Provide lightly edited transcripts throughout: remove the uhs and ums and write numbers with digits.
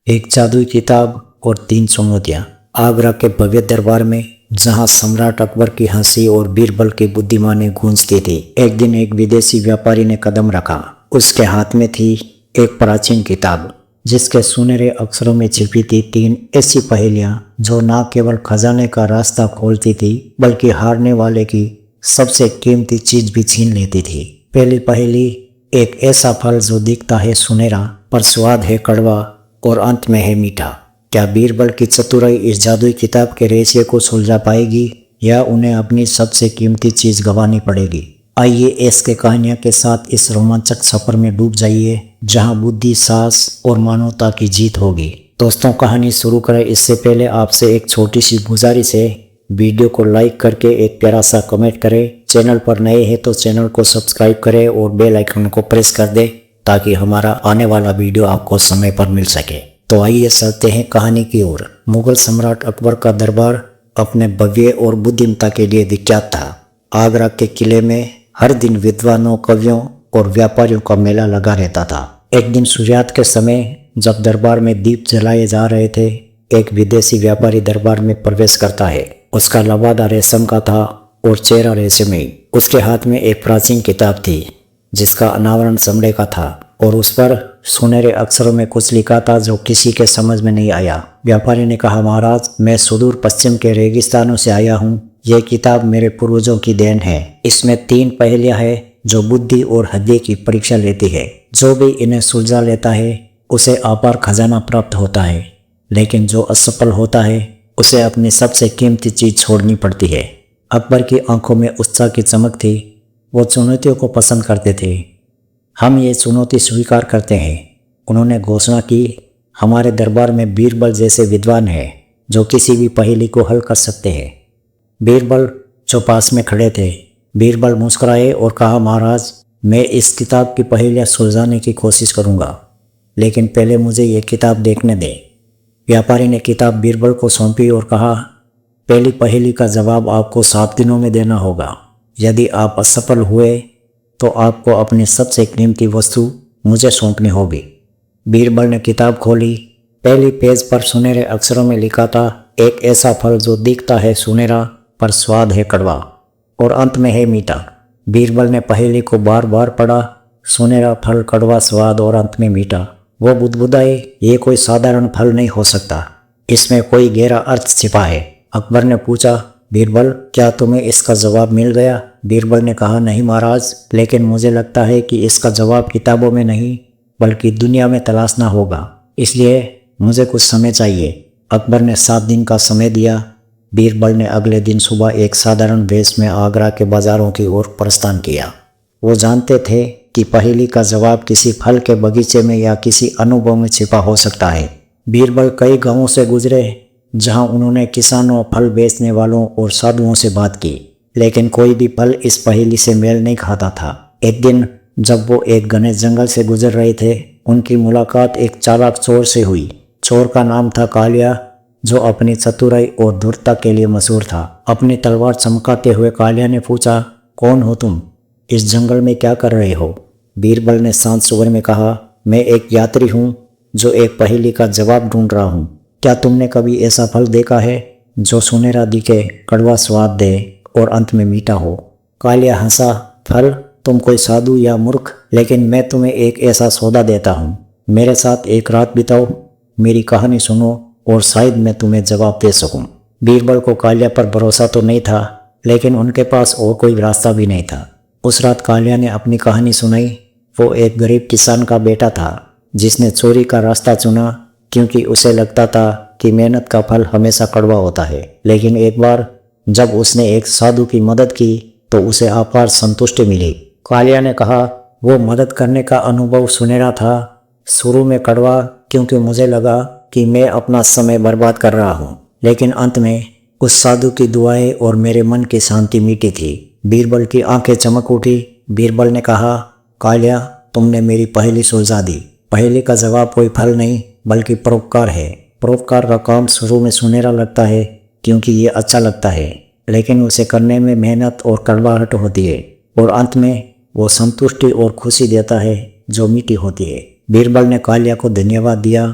एक जादुई किताब और तीन चुनौतियां। आगरा के भव्य दरबार में जहां सम्राट अकबर की हंसी और बीरबल की बुद्धिमानी गूंजती थी, एक दिन एक विदेशी व्यापारी ने कदम रखा। उसके हाथ में थी एक प्राचीन किताब जिसके सुनहरे अक्षरों में छिपी थी तीन ऐसी पहेलियां जो न केवल खजाने का रास्ता खोलती थी बल्कि हारने वाले की सबसे कीमती चीज भी छीन लेती थी। पहली पहेली, एक ऐसा फल जो दिखता है सुनहरा पर स्वाद है कड़वा और अंत में है मीठा। क्या बीरबल की चतुराई इस जादुई किताब के रहस्य को सुलझा पाएगी या उन्हें अपनी सबसे कीमती चीज गंवानी पड़ेगी? आइए इसके कहानियों के साथ इस रोमांचक सफर में डूब जाइए जहां बुद्धि, साहस और मानवता की जीत होगी। दोस्तों, कहानी शुरू करें इससे पहले आपसे एक छोटी सी गुजारिश है, वीडियो को लाइक करके एक प्यारा सा कमेंट करें। चैनल पर नए हैं तो चैनल को सब्सक्राइब करें और बेल आइकन को प्रेस कर दें ताकि हमारा आने वाला वीडियो आपको समय पर मिल सके। तो आइए चलते हैं कहानी की ओर। मुगल सम्राट अकबर का दरबार अपने भव्य और बुद्धिमत्ता के लिए विख्यात था। आगरा के किले में हर दिन विद्वानों, कवियों और व्यापारियों का मेला लगा रहता था। एक दिन सूर्यास्त के समय जब दरबार में दीप जलाए जा रहे थे, एक विदेशी व्यापारी दरबार में प्रवेश करता है। उसका लबादा रेशम का था और चेहरा रेशमी। उसके हाथ में एक प्राचीन किताब थी जिसका अनावरण चमड़े का था और उस पर सुनहरे अक्षरों में कुछ लिखा था जो किसी के समझ में नहीं आया। व्यापारी ने कहा, महाराज, मैं सुदूर पश्चिम के रेगिस्तानों से आया हूँ। यह किताब मेरे पूर्वजों की देन है। इसमें तीन पहेलियां हैं जो बुद्धि और हृदय की परीक्षा लेती है। जो भी इन्हें सुलझा लेता है उसे अपार खजाना प्राप्त होता है, लेकिन जो असफल होता है उसे अपनी सबसे कीमती चीज छोड़नी पड़ती है। अकबर की आंखों में उत्साह की चमक थी। वो चुनौतियों को पसंद करते थे। हम ये चुनौती स्वीकार करते हैं, उन्होंने घोषणा की। हमारे दरबार में बीरबल जैसे विद्वान हैं जो किसी भी पहेली को हल कर सकते हैं। बीरबल जो पास में खड़े थे, बीरबल मुस्कुराए और कहा, महाराज, मैं इस किताब की पहेलियाँ सुलझाने की कोशिश करूँगा, लेकिन पहले मुझे ये किताब देखने दें। व्यापारी ने किताब बीरबल को सौंपी और कहा, पहली पहेली का जवाब आपको 7 दिनों में देना होगा। यदि आप असफल हुए तो आपको अपनी सबसे कीमती वस्तु मुझे सौंपनी होगी। बीरबल ने किताब खोली। पहली पेज पर सुनहरे अक्षरों में लिखा था, एक ऐसा फल जो दिखता है सुनहरा पर स्वाद है कड़वा और अंत में है मीठा। बीरबल ने पहेली को बार बार पढ़ा। सुनहरा फल, कड़वा स्वाद और अंत में मीठा। वो बुदबुदाए, ये कोई साधारण फल नहीं हो सकता, इसमें कोई गहरा अर्थ छिपा है। अकबर ने पूछा, बीरबल, क्या तुम्हें इसका जवाब मिल गया? बीरबल ने कहा, नहीं महाराज, लेकिन मुझे लगता है कि इसका जवाब किताबों में नहीं बल्कि दुनिया में तलाशना होगा, इसलिए मुझे कुछ समय चाहिए। अकबर ने 7 दिन का समय दिया। बीरबल ने अगले दिन सुबह एक साधारण वेश में आगरा के बाजारों की ओर प्रस्थान किया। वो जानते थे कि पहेली का जवाब किसी फल के बगीचे में या किसी अनुभव में छिपा हो सकता है। बीरबल कई गांवों से गुजरे जहां उन्होंने किसानों, फल बेचने वालों और साधुओं से बात की, लेकिन कोई भी फल इस पहेली से मेल नहीं खाता था। एक दिन जब वो एक घने जंगल से गुजर रहे थे, उनकी मुलाकात एक चालाक चोर से हुई। चोर का नाम था कालिया, जो अपनी चतुराई और धूर्तता के लिए मशहूर था। अपनी तलवार चमकाते हुए कालिया ने पूछा, कौन हो तुम? इस जंगल में क्या कर रहे हो? बीरबल ने शांत स्वर में कहा, मैं एक यात्री हूँ जो एक पहेली का जवाब ढूंढ रहा हूँ। क्या तुमने कभी ऐसा फल देखा है जो सुनहरा दिखे, कड़वा स्वाद दे और अंत में मीठा हो? कालिया हंसा, फल? तुम कोई साधु या मूर्ख, लेकिन मैं तुम्हें एक ऐसा सौदा देता हूँ। मेरे साथ एक रात बिताओ, मेरी कहानी सुनो और शायद मैं तुम्हें जवाब दे सकूं। बीरबल को कालिया पर भरोसा तो नहीं था, लेकिन उनके पास और कोई रास्ता भी नहीं था। उस रात कालिया ने अपनी कहानी सुनाई। वो एक गरीब किसान का बेटा था जिसने चोरी का रास्ता चुना क्योंकि उसे लगता था कि मेहनत का फल हमेशा कड़वा होता है। लेकिन एक बार जब उसने एक साधु की मदद की तो उसे अपार संतुष्टि मिली। कालिया ने कहा, वो मदद करने का अनुभव सुनहरा था, शुरू में कड़वा क्योंकि मुझे लगा कि मैं अपना समय बर्बाद कर रहा हूँ, लेकिन अंत में उस साधु की दुआएं और मेरे मन की शांति मीठी थी। बीरबल की आंखें चमक उठी। बीरबल ने कहा, कालिया, तुमने मेरी पहेली सुलझा दी। पहेली का जवाब कोई फल नहीं बल्कि परोपकार है। परोपकार का काम शुरू में सुनहरा लगता है क्योंकि ये अच्छा लगता है, लेकिन उसे करने में मेहनत और कड़वाहट होती है और अंत में वो संतुष्टि और खुशी देता है जो मीठी होती है। बीरबल ने कालिया को धन्यवाद दिया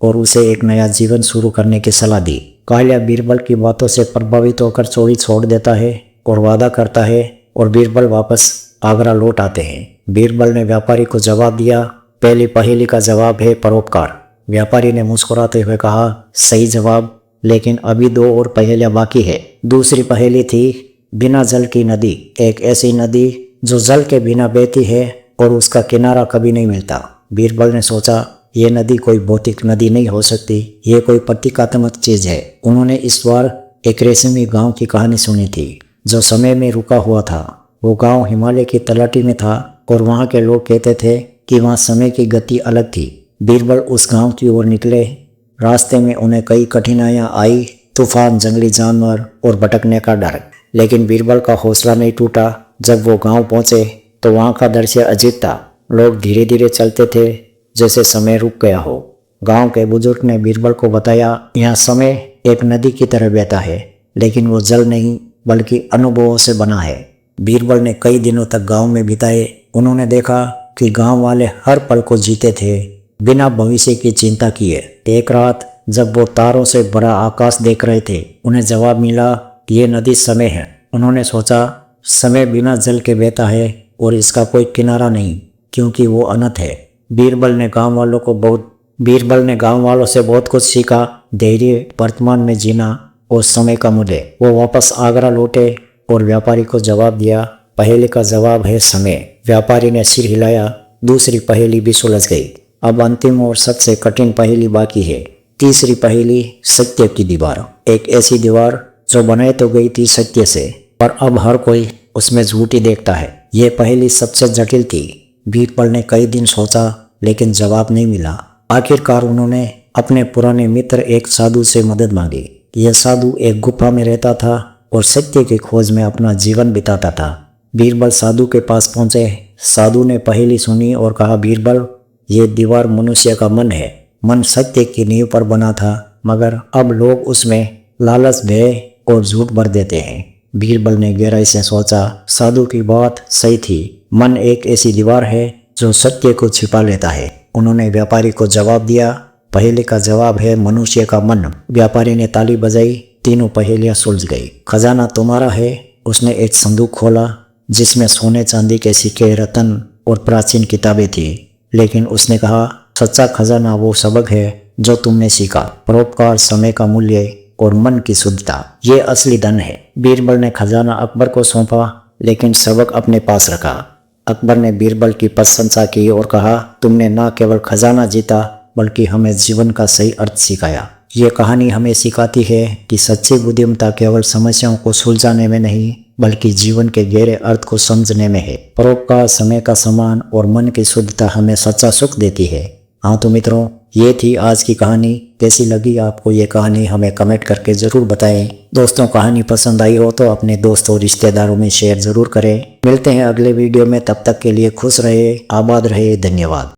और उसे एक नया जीवन शुरू करने की सलाह दी। कालिया बीरबल की बातों से प्रभावित होकर चोरी छोड़ देता है और वादा करता है और बीरबल वापस आगरा लौट आते हैं। बीरबल ने व्यापारी को जवाब दिया, पहली पहेली का जवाब है परोपकार। व्यापारी ने मुस्कुराते हुए कहा, सही जवाब, लेकिन अभी 2 और पहेलियां बाकी है। दूसरी पहेली थी बिना जल की नदी। एक ऐसी नदी जो जल के बिना बहती है और उसका किनारा कभी नहीं मिलता। बीरबल ने सोचा, ये नदी कोई भौतिक नदी नहीं हो सकती, ये कोई प्रतीकात्मक चीज है। उन्होंने इस बार एक रेशमी गांव की कहानी सुनी थी जो समय में रुका हुआ था। वो गांव हिमालय की तलहटी में था और वहाँ के लोग कहते थे कि वहाँ समय की गति अलग थी। बीरबल उस गांव की ओर निकले। रास्ते में उन्हें कई कठिनाइयाँ आई, तूफान, जंगली जानवर और भटकने का डर। लेकिन बीरबल का हौसला नहीं टूटा। जब वो गांव पहुंचे तो वहाँ का दृश्य अजीब था। लोग धीरे धीरे चलते थे जैसे समय रुक गया हो। गांव के बुजुर्ग ने बीरबल को बताया, यहाँ समय एक नदी की तरह बहता है, लेकिन वो जल नहीं बल्कि अनुभवों से बना है। बीरबल ने कई दिनों तक गांव में बिताए। उन्होंने देखा कि गांव वाले हर पल को जीते थे बिना भविष्य की चिंता किए। एक रात जब वो तारों से भरा आकाश देख रहे थे, उन्हें जवाब मिला कि ये नदी समय है। उन्होंने सोचा, समय बिना जल के बहता है और इसका कोई किनारा नहीं, क्योंकि वो अनंत है। बीरबल ने गांव वालों से बहुत कुछ सीखा, धैर्य, वर्तमान में जीना और समय का मूल्य। वो वापस आगरा लौटे और व्यापारी को जवाब दिया, पहेली का जवाब है समय। व्यापारी ने सिर हिलाया। दूसरी पहेली भी सुलझ गई। अब अंतिम और सबसे कठिन पहेली बाकी है। तीसरी पहेली, सत्य की दीवार। एक ऐसी दीवार जो बनाई तो गई थी सत्य से, पर अब हर कोई उसमें झूठी देखता है। ये पहेली सबसे जटिल थी। बीरबल ने कई दिन सोचा, लेकिन जवाब नहीं मिला। आखिरकार उन्होंने अपने पुराने मित्र एक साधु से मदद मांगी। यह साधु एक गुफा में रहता था और सत्य की खोज में अपना जीवन बिताता था। बीरबल साधु के पास पहुंचे। साधु ने पहेली सुनी और कहा, बीरबल, ये दीवार मनुष्य का मन है। मन सत्य की नींव पर बना था, मगर अब लोग उसमें लालच, भय और झूठ भर देते हैं। बीरबल ने गहराई से सोचा, साधु की बात सही थी। मन एक ऐसी दीवार है जो सत्य को छिपा लेता है। उन्होंने व्यापारी को जवाब दिया, पहेली का जवाब है मनुष्य का मन। व्यापारी ने ताली बजाई। तीनों पहेलियां सुलझ गई। खजाना तुम्हारा है। उसने एक संदूक खोला जिसमें सोने चांदी के सिक्के, रत्न और प्राचीन किताबें थी। लेकिन उसने कहा, सच्चा खजाना वो सबक है जो तुमने सीखा, परोपकार, समय का मूल्य और मन की शुद्धता। ये असली धन है। बीरबल ने खजाना अकबर को सौंपा, लेकिन सबक अपने पास रखा। अकबर ने बीरबल की प्रशंसा की और कहा, तुमने न केवल खजाना जीता बल्कि हमें जीवन का सही अर्थ सिखाया। ये कहानी हमें सिखाती है कि सच्ची बुद्धिमत्ता केवल समस्याओं को सुलझाने में नहीं बल्कि जीवन के गहरे अर्थ को समझने में है। परोपकार, समय का सम्मान और मन की शुद्धता हमें सच्चा सुख देती है। हाँ तो मित्रों, ये थी आज की कहानी। कैसी लगी आपको ये कहानी हमें कमेंट करके ज़रूर बताएं। दोस्तों, कहानी पसंद आई हो तो अपने दोस्तों और रिश्तेदारों में शेयर ज़रूर करें। मिलते हैं अगले वीडियो में, तब तक के लिए खुश रहे, आबाद रहे, धन्यवाद।